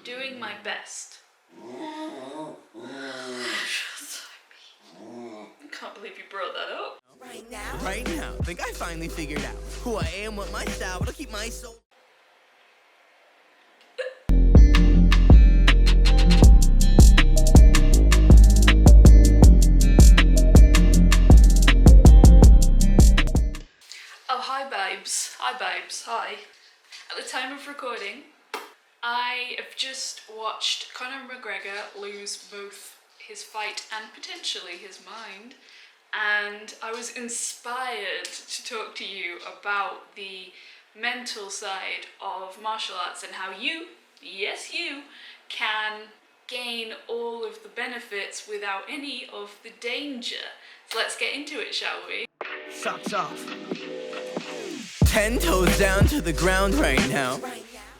doing my best. I can't believe you brought that up. Right now, think I finally figured out who I am, what my style, what'll keep my soul. Oh, hi babes. Hi babes. Hi. At the time of recording, I have just watched Conor McGregor lose both his fight and potentially his mind, and I was inspired to talk to you about the mental side of martial arts and how you, yes you, can gain all of the benefits without any of the danger. So let's get into it, shall we? Socks off. 10 toes down to the ground right now.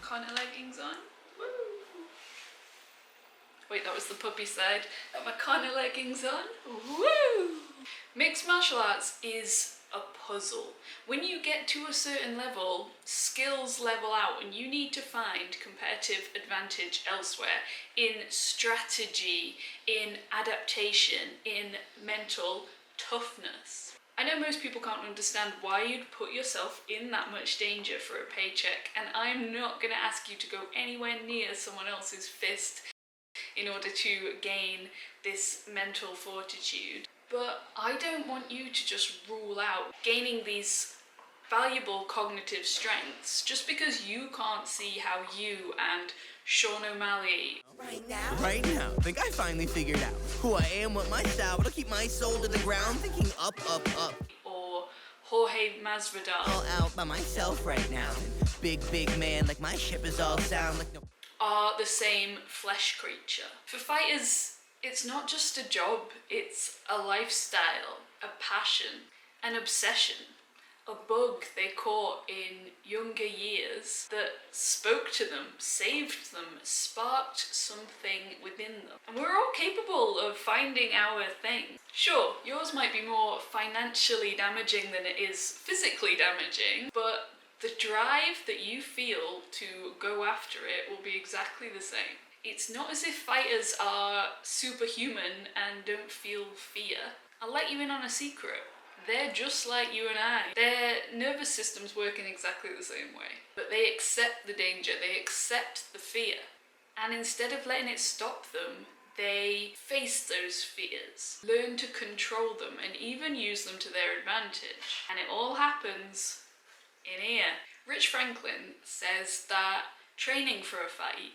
Conor leggings on. Woo. Wait, that was the puppy side. Got my Conor leggings on. Woo! Mixed martial arts is a puzzle. When you get to a certain level, skills level out and you need to find competitive advantage elsewhere in strategy, in adaptation, in mental toughness. I know most people can't understand why you'd put yourself in that much danger for a paycheck, and I'm not going to ask you to go anywhere near someone else's fist in order to gain this mental fortitude. But I don't want you to just rule out gaining these valuable cognitive strengths just because you can't see how you and Sean O'Malley Right now, think I finally figured out who I am, what my style, what'll keep my soul to the ground, thinking up, up, up. or Jorge Masvidal All out by myself right now. Big man, like my ship is all sound like no. are the same flesh creature. For fighters, it's not just a job, it's a lifestyle, a passion, an obsession, a bug they caught in younger years that spoke to them, saved them, sparked something within them. And we're all capable of finding our thing. Sure, yours might be more financially damaging than it is physically damaging, but the drive that you feel to go after it will be exactly the same. It's not as if fighters are superhuman and don't feel fear. I'll let you in on a secret. They're just like you and I. Their nervous systems work in exactly the same way. But they accept the danger, they accept the fear. And instead of letting it stop them, they face those fears, learn to control them, and even use them to their advantage. And it all happens in here. Rich Franklin says that training for a fight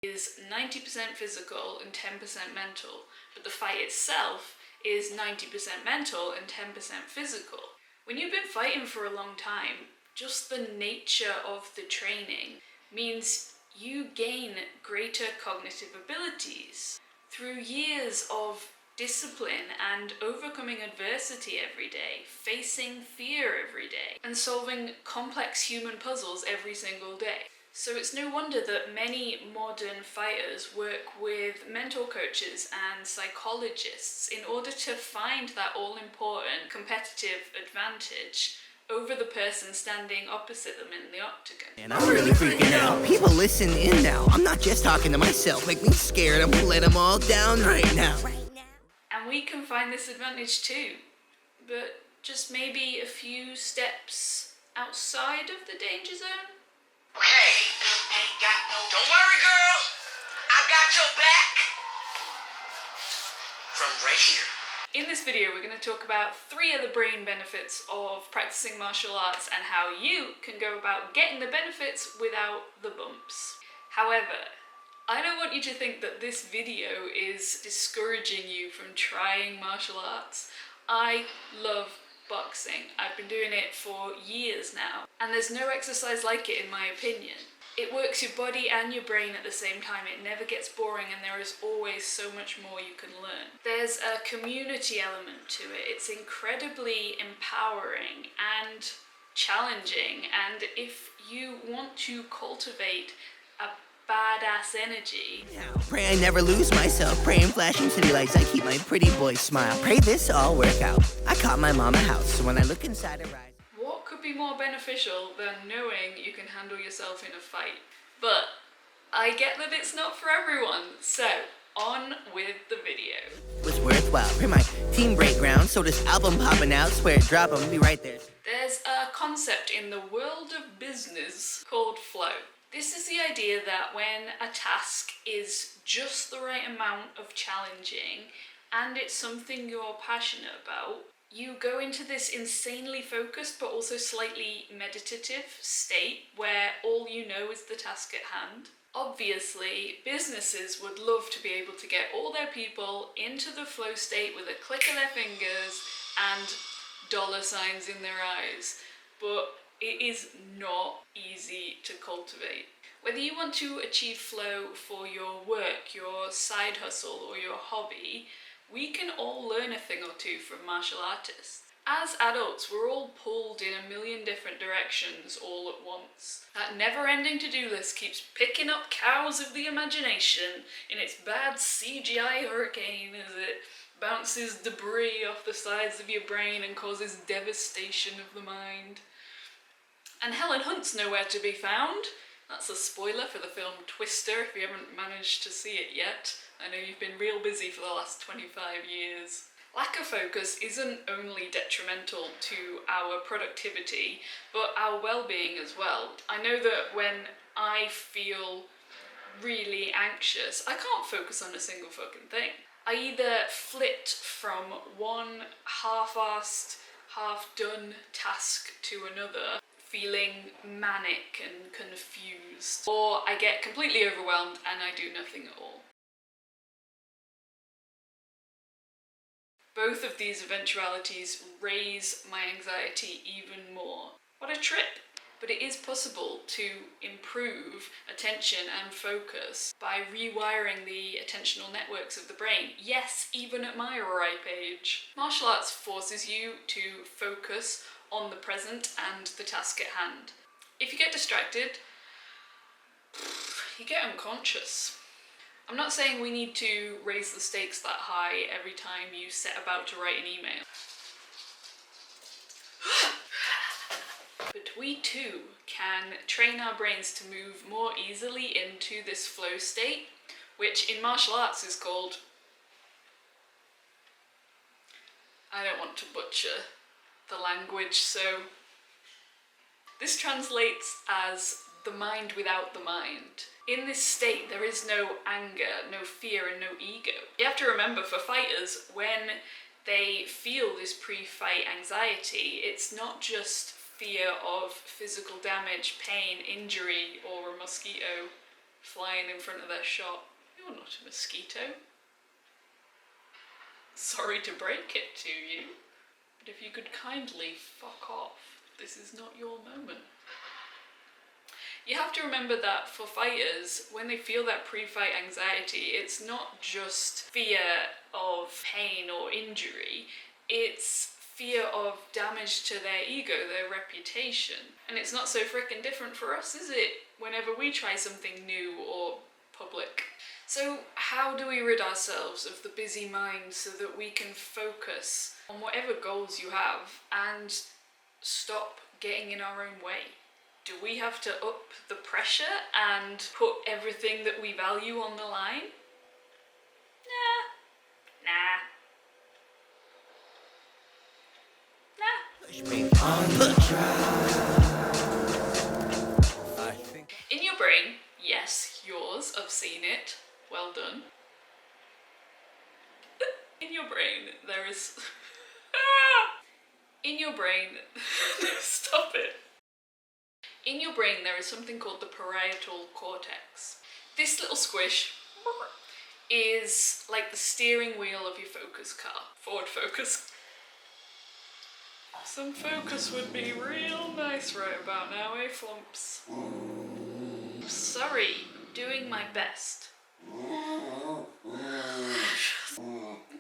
is 90% physical and 10% mental, but the fight itself is 90% mental and 10% physical. When you've been fighting for a long time, just the nature of the training means you gain greater cognitive abilities. Through years of discipline and overcoming adversity every day, facing fear every day, and solving complex human puzzles every single day. So it's no wonder that many modern fighters work with mental coaches and psychologists in order to find that all-important competitive advantage over the person standing opposite them in the octagon. And I'm really freaking out. People listen in now. I'm not just talking to myself. Make me scared. I'm gonna let them all down right now. And we can find this advantage too, but just maybe a few steps outside of the danger zone. Okay, don't worry, girl. I got your back. From right here. In this video, we're going to talk about 3 of the brain benefits of practicing martial arts and how you can go about getting the benefits without the bumps. However, I don't want you to think that this video is discouraging you from trying martial arts. I love boxing. I've been doing it for years now, and there's no exercise like it in my opinion. It works your body and your brain at the same time. It never gets boring, and there is always so much more you can learn. There's a community element to it. It's incredibly empowering and challenging, and if you want to cultivate a badass energy. Pray I never lose myself. Pray in flashing city lights I keep my pretty boy smile. Pray this all work out. I caught my mom a house, so when I look inside her eyes. What could be more beneficial than knowing you can handle yourself in a fight? But I get that it's not for everyone, so on with the video. Was worthwhile. Pray my team breakground, so this album popping out, swear it drop, I'm gonna be right there. There's a concept in the world of business called flow. This is the idea that when a task is just the right amount of challenging and it's something you're passionate about, you go into this insanely focused but also slightly meditative state where all you know is the task at hand. Obviously, businesses would love to be able to get all their people into the flow state with a click of their fingers and dollar signs in their eyes, but it is not easy to cultivate. Whether you want to achieve flow for your work, your side hustle, or your hobby, we can all learn a thing or two from martial artists. As adults, we're all pulled in a million different directions all at once. That never-ending to-do list keeps picking up cows of the imagination in its bad CGI hurricane as it bounces debris off the sides of your brain and causes devastation of the mind. And Helen Hunt's nowhere to be found. That's a spoiler for the film Twister if you haven't managed to see it yet. I know you've been real busy for the last 25 years. Lack of focus isn't only detrimental to our productivity, but our well-being as well. I know that when I feel really anxious, I can't focus on a single fucking thing. I either flit from one half-assed, half-done task to another, feeling manic and confused, or I get completely overwhelmed and I do nothing at all. Both of these eventualities raise my anxiety even more. What a trip! But it is possible to improve attention and focus by rewiring the attentional networks of the brain. Yes, even at my ripe age. Martial arts forces you to focus on the present and the task at hand. If you get distracted, you get unconscious. I'm not saying we need to raise the stakes that high every time you set about to write an email. But we too can train our brains to move more easily into this flow state, which in martial arts is called... I don't want to butcher the language, so... This translates as the mind without the mind. In this state, there is no anger, no fear, and no ego. You have to remember, for fighters, when they feel this pre-fight anxiety, it's not just fear of physical damage, pain, injury, or a mosquito flying in front of their shot. You're not a mosquito. Sorry to break it to you, but if you could kindly fuck off, this is not your moment. You have to remember that for fighters, when they feel that pre-fight anxiety, it's not just fear of pain or injury, it's fear of damage to their ego, their reputation. And it's not so frickin' different for us, is it? Whenever we try something new or public. So how do we rid ourselves of the busy mind so that we can focus on whatever goals you have and stop getting in our own way? Do we have to up the pressure and put everything that we value on the line? In your brain, yes, yours, I've seen it, well done. In your brain, there is... In your brain... Stop it. In your brain, there is something called the parietal cortex. This little squish is like the steering wheel of your focus car. Forward focus. Some focus would be real nice right about now, eh, flumps? Sorry, doing my best. I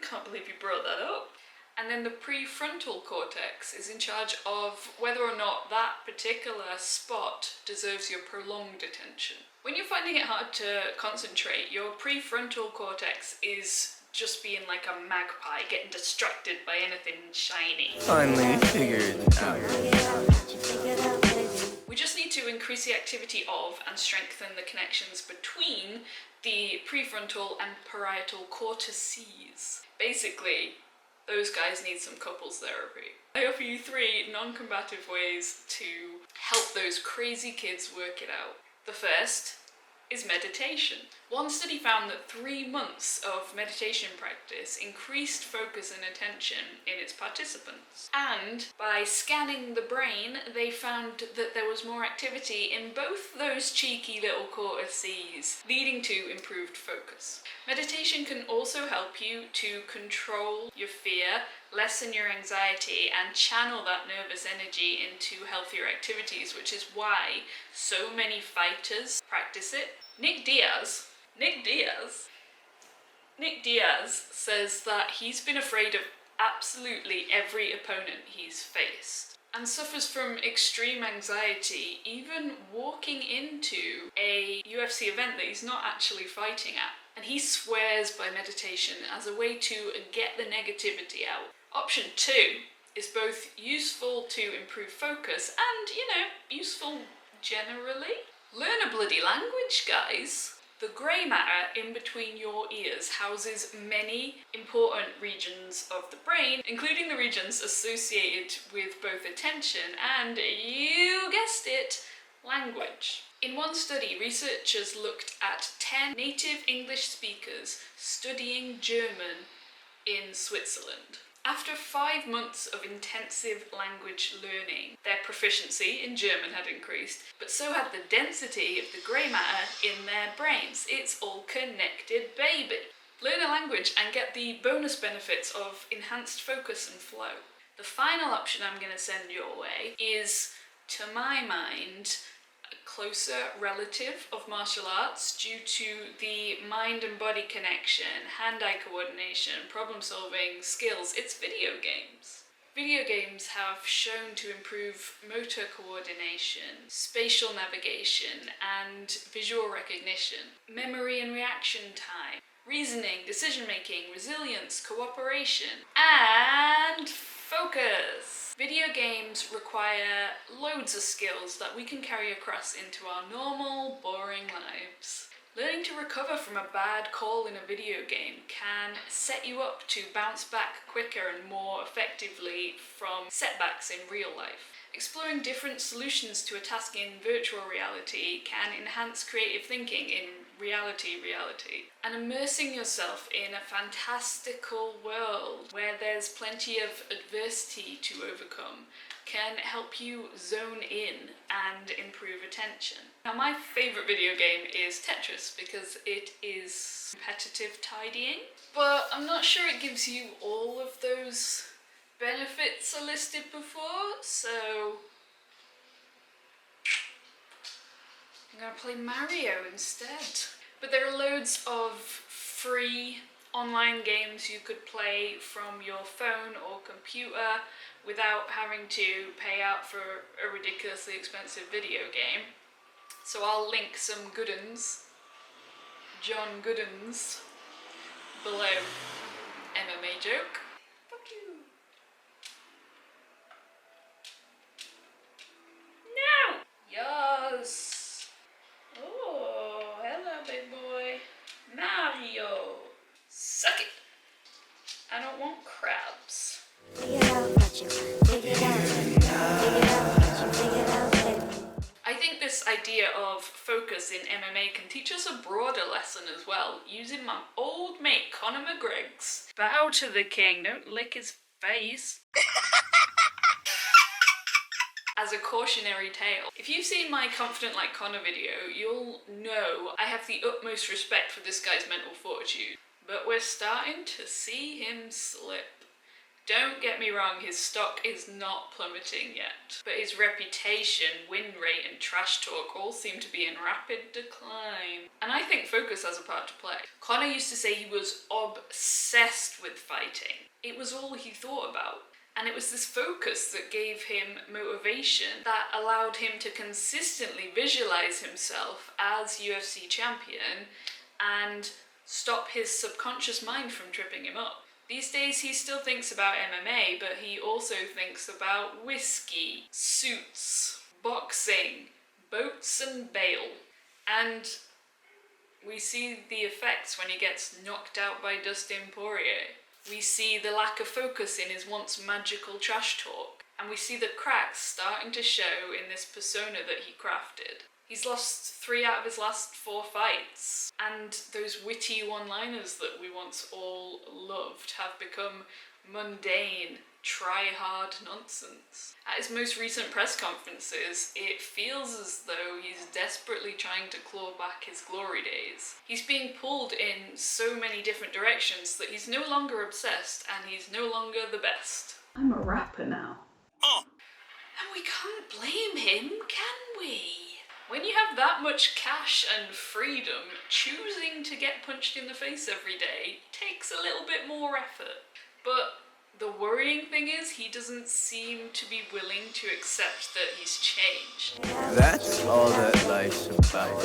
can't believe you brought that up. And then the prefrontal cortex is in charge of whether or not that particular spot deserves your prolonged attention. When you're finding it hard to concentrate, your prefrontal cortex is just being like a magpie, getting distracted by anything shiny. Finally figured it out. We just need to increase the activity of and strengthen the connections between the prefrontal and parietal cortices. Basically, those guys need some couples therapy. I offer you 3 non-combative ways to help those crazy kids work it out. The first is meditation. One study found that 3 months of meditation practice increased focus and attention in its participants. And by scanning the brain, they found that there was more activity in both those cheeky little cortices, leading to improved focus. Meditation can also help you to control your fear, lessen your anxiety, and channel that nervous energy into healthier activities, which is why so many fighters practice it. Nick Diaz says that he's been afraid of absolutely every opponent he's faced and suffers from extreme anxiety, even walking into a UFC event that he's not actually fighting at. And he swears by meditation as a way to get the negativity out. Option 2 is both useful to improve focus and, useful generally. Learn a bloody language, guys. The grey matter in between your ears houses many important regions of the brain, including the regions associated with both attention and, you guessed it, language. In one study, researchers looked at 10 native English speakers studying German in Switzerland. After 5 months of intensive language learning, their proficiency in German had increased, but so had the density of the grey matter in their brains. It's all connected, baby. Learn a language and get the bonus benefits of enhanced focus and flow. The final option I'm going to send your way is, to my mind, a closer relative of martial arts due to the mind and body connection, hand-eye coordination, problem-solving skills. It's video games. Video games have shown to improve motor coordination, spatial navigation, and visual recognition, memory and reaction time, reasoning, decision-making, resilience, cooperation, and focus. Video games require loads of skills that we can carry across into our normal, boring lives. Learning to recover from a bad call in a video game can set you up to bounce back quicker and more effectively from setbacks in real life. Exploring different solutions to a task in virtual reality can enhance creative thinking in reality. And immersing yourself in a fantastical world where there's plenty of adversity to overcome can help you zone in and improve attention. Now, my favourite video game is Tetris because it is competitive tidying, but I'm not sure it gives you all of those benefits I listed before, so I'm gonna play Mario instead. But there are loads of free online games you could play from your phone or computer without having to pay out for a ridiculously expensive video game. So I'll link some good uns, John Goodens, below. MMA joke. Fuck you. No! Yes! Oh, hello, big boy. Mario! Suck it! I don't want crabs. I think this idea of focus in MMA can teach us a broader lesson as well, using my old mate Conor McGregor's bow to the king, don't lick his face, as a cautionary tale. If you've seen my Confident Like Conor video, you'll know I have the utmost respect for this guy's mental fortitude, but we're starting to see him slip. Don't get me wrong, his stock is not plummeting yet, but his reputation, win rate and trash talk all seem to be in rapid decline. And I think focus has a part to play. Conor used to say he was obsessed with fighting. It was all he thought about. And it was this focus that gave him motivation that allowed him to consistently visualize himself as UFC champion and stop his subconscious mind from tripping him up. These days he still thinks about MMA, but he also thinks about whiskey, suits, boxing, boats and bail. And we see the effects when he gets knocked out by Dustin Poirier. We see the lack of focus in his once magical trash talk. And we see the cracks starting to show in this persona that he crafted. He's lost 3 out of his last 4 fights. And those witty one-liners that we once all loved have become mundane, try-hard nonsense. At his most recent press conferences, it feels as though he's desperately trying to claw back his glory days. He's being pulled in so many different directions that he's no longer obsessed and he's no longer the best. I'm a rapper now. And we can't blame him, can we? When you have that much cash and freedom, choosing to get punched in the face every day takes a little bit more effort. But the worrying thing is he doesn't seem to be willing to accept that he's changed. That's all that life's about.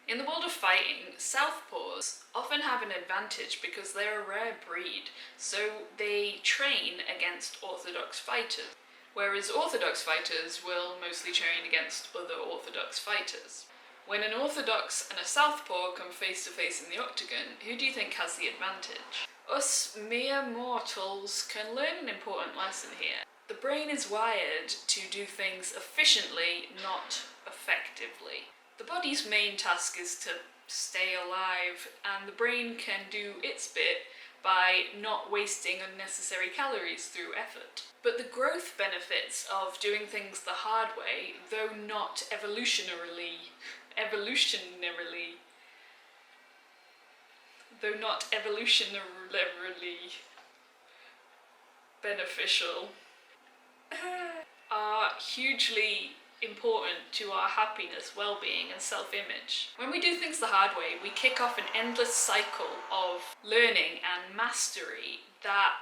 In the world of fighting, southpaws often have an advantage because they're a rare breed, so they train against orthodox fighters, whereas orthodox fighters will mostly train against other orthodox fighters. When an orthodox and a southpaw come face to face in the octagon, who do you think has the advantage? Us mere mortals can learn an important lesson here. The brain is wired to do things efficiently, not effectively. The body's main task is to stay alive, and the brain can do its bit by not wasting unnecessary calories through effort. But the growth benefits of doing things the hard way, though not evolutionarily beneficial, are hugely important to our happiness, well-being and self-image. When we do things the hard way, we kick off an endless cycle of learning and mastery that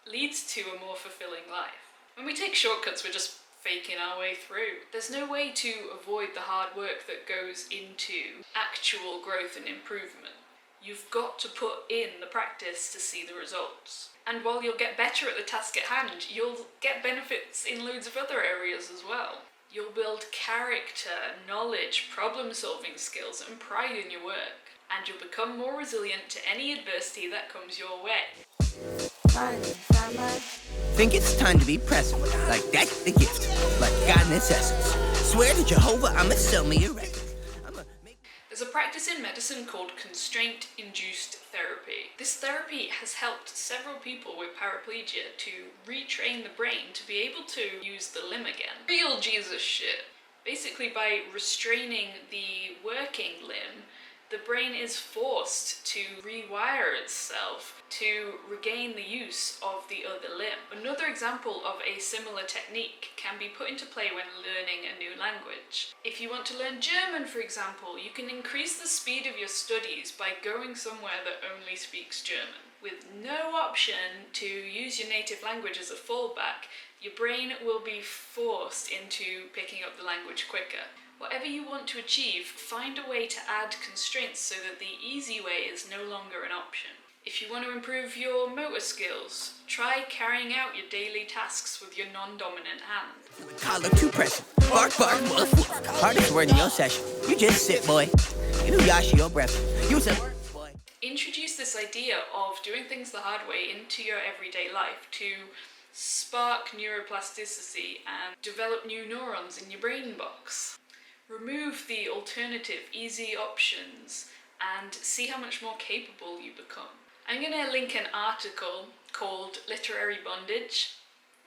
leads to a more fulfilling life. When we take shortcuts, we're just faking our way through. There's no way to avoid the hard work that goes into actual growth and improvement. You've got to put in the practice to see the results. And while you'll get better at the task at hand, you'll get benefits in loads of other areas as well. You'll build character, knowledge, problem-solving skills and pride in your work. And you'll become more resilient to any adversity that comes your way. Think it's time to be present. Like that's the gift. Like God in its essence. Swear to Jehovah, I'ma sell me a record. There's a practice in medicine called constraint-induced therapy. This therapy has helped several people with paraplegia to retrain the brain to be able to use the limb again. Real Jesus shit. Basically, by restraining the working limb, the brain is forced to rewire itself to regain the use of the other limb. Another example of a similar technique can be put into play when learning a new language. If you want to learn German, for example, you can increase the speed of your studies by going somewhere that only speaks German. With no option to use your native language as a fallback, your brain will be forced into picking up the language quicker. Whatever you want to achieve, find a way to add constraints so that the easy way is no longer an option. If you want to improve your motor skills, try carrying out your daily tasks with your non-dominant hand. Collar too pressing. Bark, bark, woof, woof. Hardest word in your session. You just sit, boy. You know Yashi your breath. Use it, boy. Introduce this idea of doing things the hard way into your everyday life to spark neuroplasticity and develop new neurons in your brain box. Remove the alternative, easy options and see how much more capable you become. I'm going to link an article called Literary Bondage,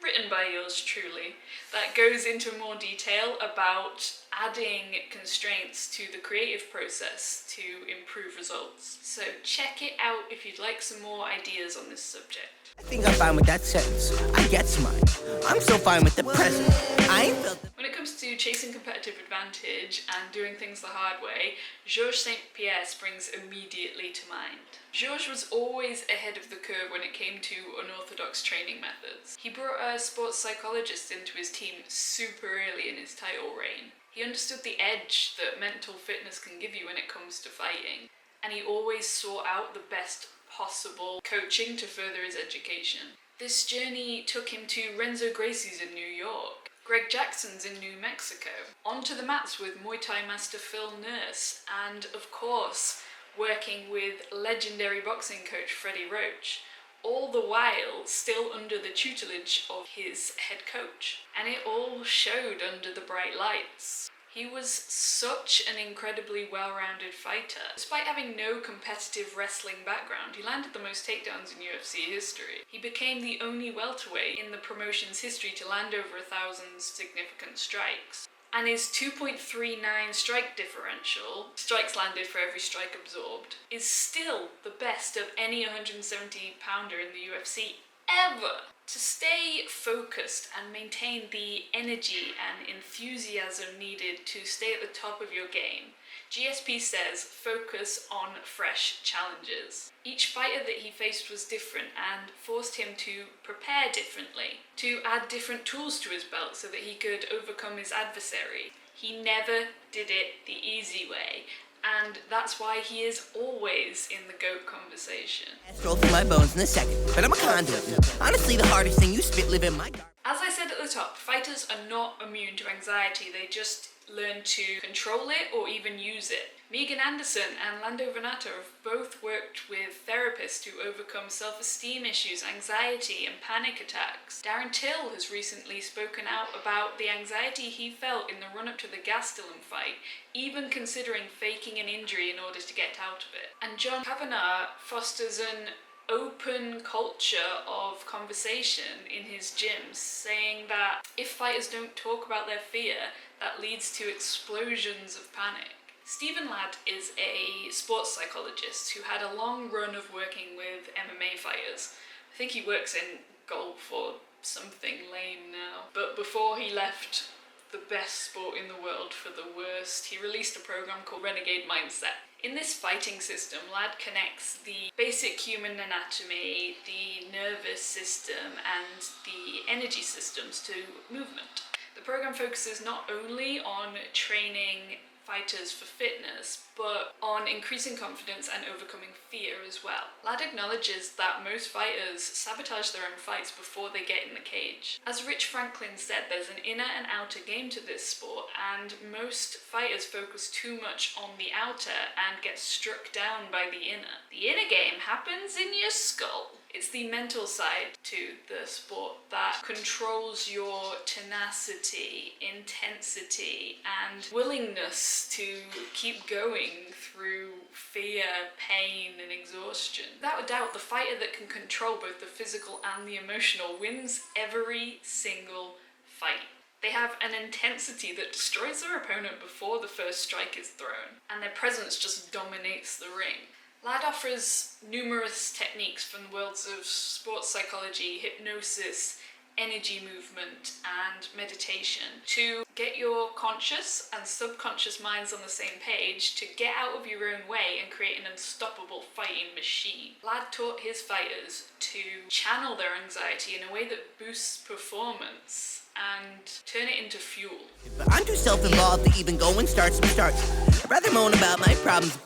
written by yours truly, that goes into more detail about adding constraints to the creative process to improve results. So check it out if you'd like some more ideas on this subject. I think I'm fine with that sentence. I gets mine. I'm so fine with the present. I ain't felt the... When it comes to chasing competitive advantage and doing things the hard way, Georges St. Pierre springs immediately to mind. Georges was always ahead of the curve when it came to unorthodox training methods. He brought a sports psychologist into his team super early in his title reign. He understood the edge that mental fitness can give you when it comes to fighting, and he always sought out the best possible coaching to further his education. This journey took him to Renzo Gracie's in New York, Greg Jackson's in New Mexico. Onto the mats with Muay Thai master Phil Nurse, and of course, working with legendary boxing coach Freddie Roach, all the while still under the tutelage of his head coach. And it all showed under the bright lights. He was such an incredibly well-rounded fighter. Despite having no competitive wrestling background, he landed the most takedowns in UFC history. He became the only welterweight in the promotion's history to land over 1,000 significant strikes. And his 2.39 strike differential, strikes landed for every strike absorbed, is still the best of any 170-pounder in the UFC ever. To stay focused and maintain the energy and enthusiasm needed to stay at the top of your game, GSP says focus on fresh challenges. Each fighter that he faced was different and forced him to prepare differently, to add different tools to his belt so that he could overcome his adversary. He never did it the easy way, and that's why he is always in the GOAT conversation. Stroll through my bones in a second, but I'm a conduit. Honestly, the hardest thing you spit live in my garbage. As I said at the top, fighters are not immune to anxiety, they just learn to control it or even use it. Megan Anderson and Lando Venato have both worked with therapists to overcome self-esteem issues, anxiety and panic attacks. Darren Till has recently spoken out about the anxiety he felt in the run-up to the Gastelum fight, even considering faking an injury in order to get out of it. And John Kavanagh fosters an open culture of conversation in his gyms, saying that if fighters don't talk about their fear, that leads to explosions of panic. Stephen Ladd is a sports psychologist who had a long run of working with MMA fighters. I think he works in golf or something lame now. But before he left the best sport in the world for the worst, he released a program called Renegade Mindset. In this fighting system, Ladd connects the basic human anatomy, the nervous system, and the energy systems to movement. The program focuses not only on training fighters for fitness, but on increasing confidence and overcoming fear as well. Ladd acknowledges that most fighters sabotage their own fights before they get in the cage. As Rich Franklin said, there's an inner and outer game to this sport, and most fighters focus too much on the outer and get struck down by the inner. The inner game happens in your skull. It's the mental side to the sport that controls your tenacity, intensity, and willingness to keep going through fear, pain, and exhaustion. Without a doubt, the fighter that can control both the physical and the emotional wins every single fight. They have an intensity that destroys their opponent before the first strike is thrown, and their presence just dominates the ring. Ladd offers numerous techniques from the worlds of sports psychology, hypnosis, energy movement, and meditation to get your conscious and subconscious minds on the same page to get out of your own way and create an unstoppable fighting machine. Ladd taught his fighters to channel their anxiety in a way that boosts performance and turn it into fuel. But I'm too self-involved to even go and start some starts. I'd rather moan about my problems.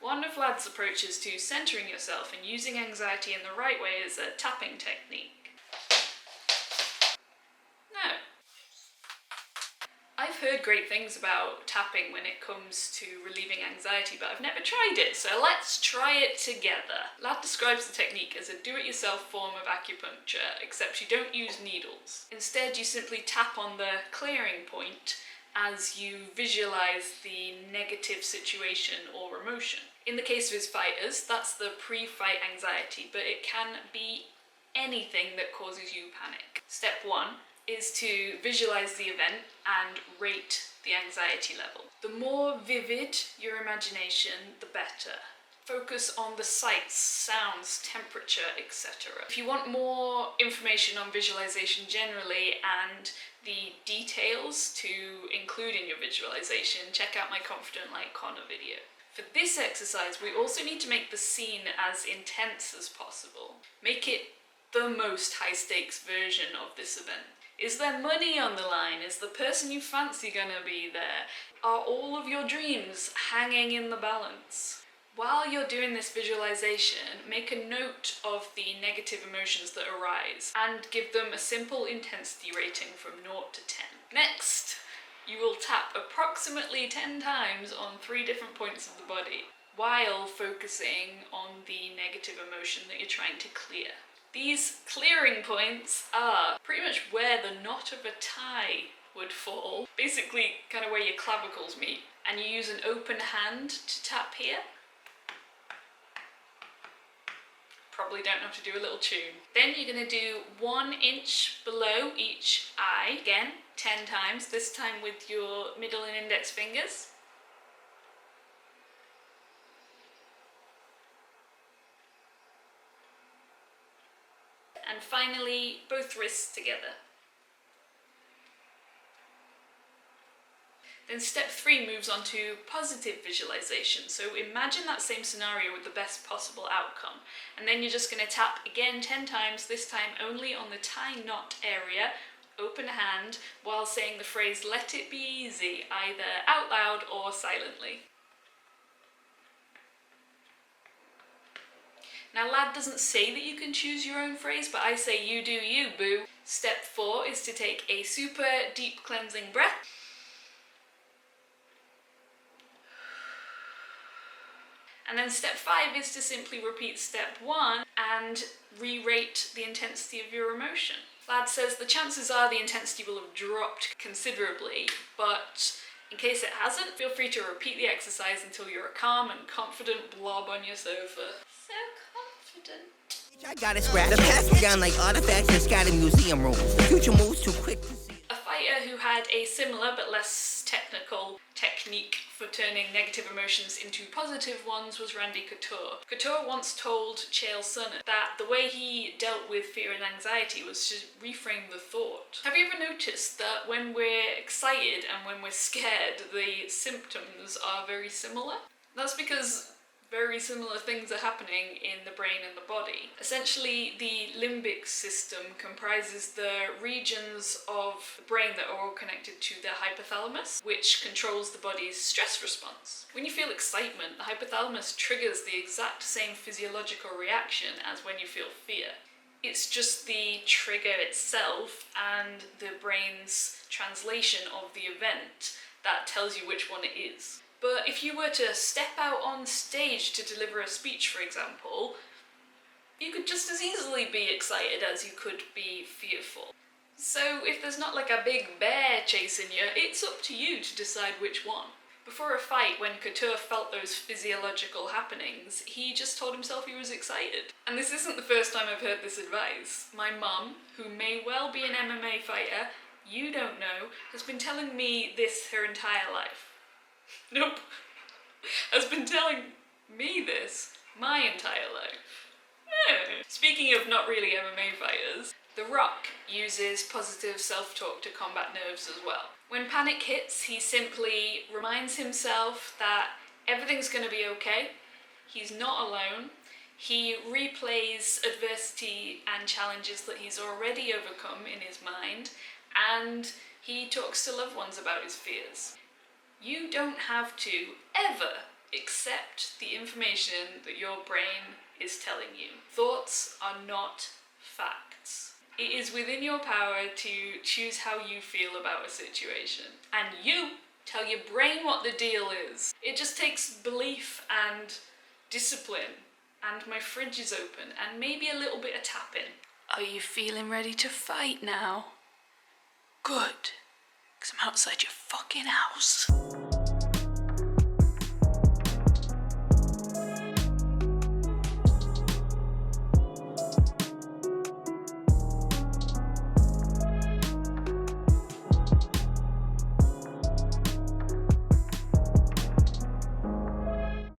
One of Ladd's approaches to centering yourself and using anxiety in the right way is a tapping technique. No. I've heard great things about tapping when it comes to relieving anxiety, but I've never tried it, so let's try it together. Ladd describes the technique as a do-it-yourself form of acupuncture, except you don't use needles. Instead, you simply tap on the clearing point as you visualize the negative situation or emotion. In the case of his fighters, that's the pre-fight anxiety, but it can be anything that causes you panic. Step 1 is to visualize the event and rate the anxiety level. The more vivid your imagination, the better. Focus on the sights, sounds, temperature, etc. If you want more information on visualization generally and the details to include in your visualization, check out my Confident Like Connor video. For this exercise, we also need to make the scene as intense as possible. Make it the most high-stakes version of this event. Is there money on the line? Is the person you fancy gonna be there? Are all of your dreams hanging in the balance? While you're doing this visualization, make a note of the negative emotions that arise and give them a simple intensity rating from 0 to 10. Next, you will tap approximately 10 times on 3 different points of the body while focusing on the negative emotion that you're trying to clear. These clearing points are pretty much where the knot of a tie would fall, basically kind of where your clavicles meet, and you use an open hand to tap here. Probably don't have to do a little tune. Then you're going to do 1 inch below each eye, again 10 times, this time with your middle and index fingers. And finally, both wrists together. Then step 3 moves on to positive visualization. So imagine that same scenario with the best possible outcome. And then you're just going to tap again 10 times, this time only on the tie knot area, open hand, while saying the phrase "let it be easy," either out loud or silently. Now, Lad doesn't say that you can choose your own phrase, but I say you do you, boo. Step 4 is to take a super deep cleansing breath. And then step 5 is to simply repeat step 1 and re-rate the intensity of your emotion. Lad says the chances are the intensity will have dropped considerably, but in case it hasn't, feel free to repeat the exercise until you're a calm and confident blob on your sofa. So confident. I got it scrapped. The past was down like artifacts in scattered museum rooms. The future moves too quick to see. A fighter who had a similar but less technical technique for turning negative emotions into positive ones was Randy Couture. Couture once told Chael Sonnen that the way he dealt with fear and anxiety was to reframe the thought. Have you ever noticed that when we're excited and when we're scared, the symptoms are very similar? That's because very similar things are happening in the brain and the body. Essentially, the limbic system comprises the regions of the brain that are all connected to the hypothalamus, which controls the body's stress response. When you feel excitement, the hypothalamus triggers the exact same physiological reaction as when you feel fear. It's just the trigger itself and the brain's translation of the event that tells you which one it is. But if you were to step out on stage to deliver a speech, for example, you could just as easily be excited as you could be fearful. So if there's not like a big bear chasing you, it's up to you to decide which one. Before a fight, when Couture felt those physiological happenings, he just told himself he was excited. And this isn't the first time I've heard this advice. My mum, who may well be an MMA fighter, you don't know, has been telling me this her entire life. Nope. Has been telling me this my entire life. Speaking of not really MMA fighters, The Rock uses positive self-talk to combat nerves as well. When panic hits, he simply reminds himself that everything's going to be okay, he's not alone, he replays adversity and challenges that he's already overcome in his mind, and he talks to loved ones about his fears. You don't have to ever accept the information that your brain is telling you. Thoughts are not facts. It is within your power to choose how you feel about a situation. And you tell your brain what the deal is. It just takes belief and discipline. And my fridge is open, and maybe a little bit of tapping. Are you feeling ready to fight now? Good. 'Cause I'm outside your fucking house.